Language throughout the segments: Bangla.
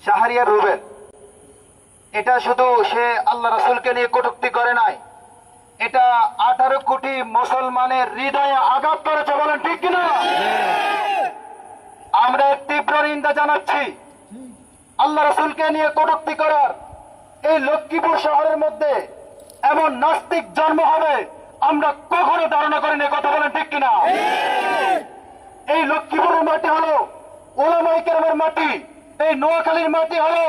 শাহরিয়ার রুবেল, এটা শুধু সে আল্লাহ রাসূলকে নিয়ে কটূক্তি করে নাই, এটা 18 কোটি মুসলমানের হৃদয়ে আঘাত করেছে। বলেন ঠিক কিনা? আমরা তীব্র নিন্দা জানাচ্ছি আল্লাহ রাসূলকে নিয়ে কটূক্তি করার। এই লক্ষ্মীপুর শহরের মধ্যে এমন নাস্তিক জন্ম হবে আমরা কখনো ধারণা করিনি। কথা বলেন ঠিক কিনা? এই লক্ষ্মীপুরের মাটি হলো ওলামায়ে কেরামের মাটি, এই নোয়াখালীর মাটি হলো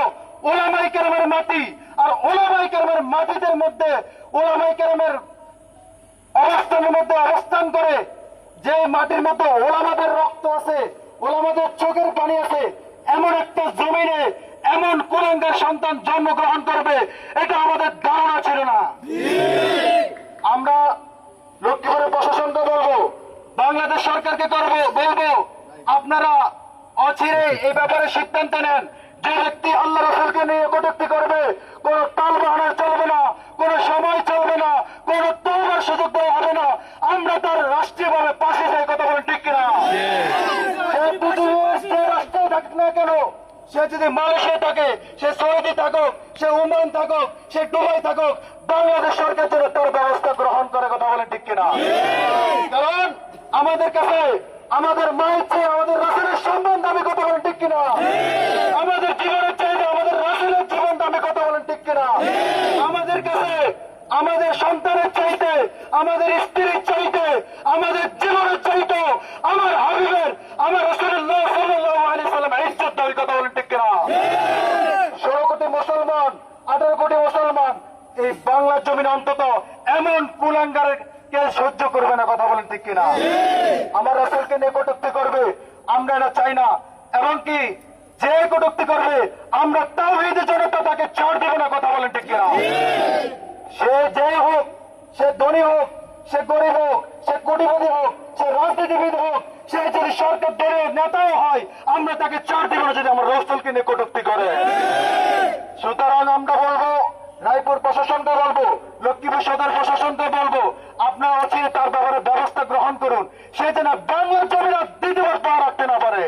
ওলামায়ে কেরামের মাটি। আর ওলামায়ে কেরামের মাটিদের মধ্যে ওলামায়ে কেরামের অবস্থানের মধ্যে অবস্থান করে, যে মাটির মধ্যে ওলামাদের রক্ত আছে, ওলামাদের চোখের পানি আছে, এমন একটা জমিনে এমন কুলাঙ্গার সন্তান জন্মগ্রহণ করবে, এটা আমাদের ধারণা ছিল না। আমরা লক্ষ্মীপুরের প্রশাসনকে বলবো, বাংলাদেশ সরকারকে বলবো, আপনারা অচিরে এই ব্যাপারে সিদ্ধান্ত নেন। যে ব্যক্তি আল্লাহ রাসূলকে নিয়ে কটূক্তি করবে, কোন টাল বাহানা চলবে না, কোন সময় চলবে না, কোন তওবার সুযোগ দেওয়া হবে না। আমরা তার রাষ্ট্রীয়ভাবে পাশে যাই। কথা বলেন ঠিক কিনা? সে পৃথিবীর যে রাষ্ট্রে থাকুক না কেন, সে যদি মালয়েশিয়া থাকে, সে সৌদি থাকুক, সে ওমান থাকুক, সে দুবাই থাকুক, বাংলাদেশ সরকার যেন তার ব্যবস্থা গ্রহণ করে। কথা বলেন ঠিক কিনা? কারণ আমাদের কাছে আমাদের মায়ের চেয়ে আমাদের রাসূলের সম্মান দামি। কথা বলেন ঠিক কিনা? আমাদের জীবনের চাইতে আমাদের রাসূলের জীবন দামি। কথা বলেন ঠিক কিনা? আমাদের কাছে আমাদের সন্তানের চাইতে, আমাদের স্ত্রীর চাইতে, আমাদের জীবনের চাইতে আমার হাবিবের, আমার রাসূলুল্লাহ সাল্লাল্লাহু আলাইহি সাল্লাম ইজ্জত দামি। কথা বলেন ঠিক কিনা? 16 কোটি মুসলমান, 18 কোটি মুসলমান এই বাংলার জমিনে অন্তত এমন কুলাঙ্গারকে সহ্য করবে না। কথা বলেন ঠিক কিনা? আমার রাসূলকে নিয়ে কটূক্তি করবে, আমরা এটা চাই না। এমনকি যে কটূক্তি করবে, আমরা তাওহীদের জনতা তাকে ছাড় দেব না। কথা বলেন ঠিক কিনা? সে যেই হোক, সে ধনী হোক, সে গরিব হোক, সে কোটিপতি হোক, সে রাজনীতিবিদ হোক, সে যদি সরকার দলের নেতাও হয়, আমরা তাকে ছাড় দেব না যদি আমার রাসূলকে নিয়ে কটূক্তি করে। সুতরাং আমরা বলবো, রায়পুর প্রশাসনকে বলবো, লক্ষ্মীপুর সদর প্রশাসনকে বলবো, আপনারা অচিরে তার ব্যাপারে ব্যবস্থা গ্রহণ করুন, সে যেন বাংলার জমিনে দ্বিতীয়বার পা রাখতে না পারে।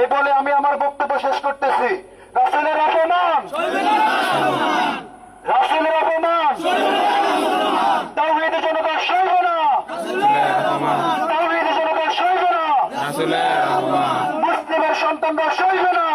এই বলে আমি আমার বক্তব্য শেষ করতেছি। রাসূলের অপমান, রাসূলের অপমান তাওহীদের জনতা সইব না, তাওহীদের জনতা সইব না, মুসলিমের সন্তানরা সইব না।